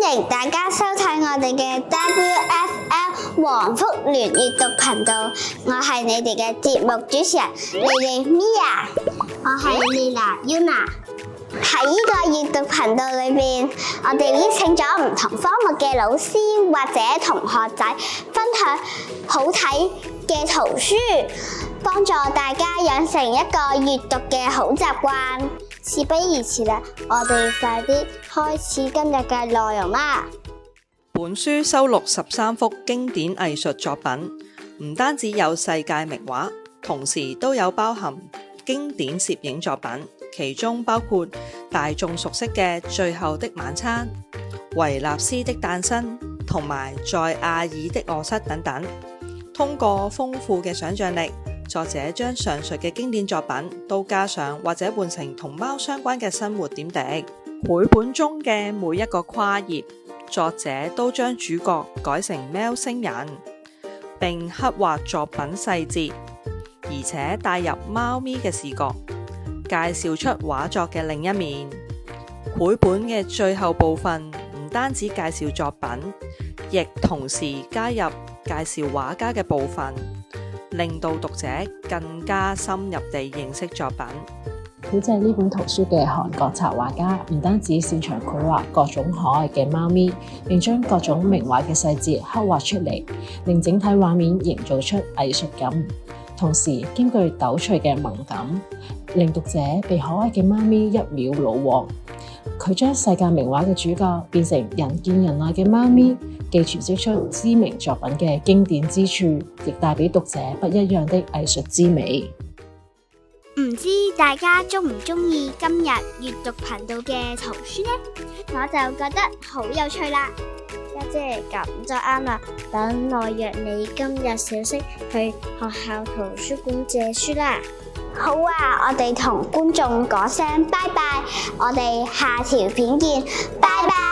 歡迎大家收睇我哋嘅 WFL 黃福聯閱讀頻道，我係你哋嘅節目主持人莉莉 Mia， 我係 Lila Yuna。喺呢個閱讀頻道裏邊，我哋邀請咗唔同科目嘅老師或者同學仔分享好睇嘅圖書，幫助大家養成一個閱讀嘅好習慣。事不宜遲啦，我哋快啲開始今日嘅內容啦。本書收錄13幅經典藝術作品，唔單止有世界名畫，同時都有包含經典攝影作品，其中包括大眾熟悉嘅《最後的晚餐》、維納斯的誕生同埋在阿爾的臥室等等。通過豐富嘅想像力，作者將上述嘅經典作品都加上或者換成同貓相關嘅生活點滴。繪本中嘅每一個跨頁，作者都將主角改成喵星人，並刻畫作品細節，而且帶入貓咪嘅視角，介紹出畫作嘅另一面。繪本嘅最後部分唔單止介紹作品，亦同時加入介紹畫家嘅部分，令到讀者更加深入地認識作品。繪製呢本圖書嘅韓國插畫家唔單止擅長繪畫各種可愛嘅貓咪，並將各種名畫嘅細節刻畫出嚟，令整體畫面營造出藝術感。同時兼具逗趣嘅萌感，令讀者被可愛嘅貓咪一秒虜獲。佢將世界名畫嘅主角變成人見人愛嘅貓咪，既詮釋出知名作品嘅經典之處，亦帶俾讀者不一樣的藝術之美。唔知大家鍾唔鍾意今日閱讀頻道嘅圖書呢？我就覺得好有趣啦！家姐，咁就啱啦，等我約你今日小息去學校圖書館借書啦。好啊，我哋同觀眾講聲拜拜，我哋下條片見，拜拜。